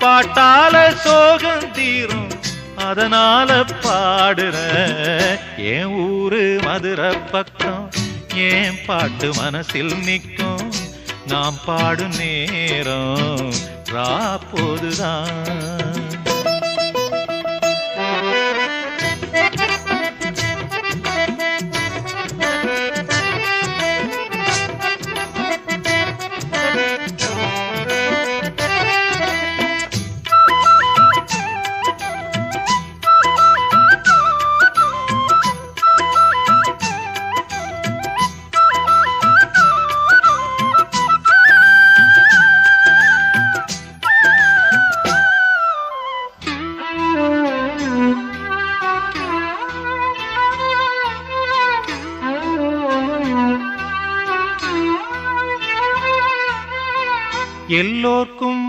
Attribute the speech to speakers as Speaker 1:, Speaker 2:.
Speaker 1: பாட்டால சோகம் தீரும் அதனால பாடுற என் ஊரு மதுரை பக்கம் ஏன் பாட்டு மனசில் நிற்கும் நாம் பாடும் நேரம் ராப்போதுதான் எல்லோர்க்கும்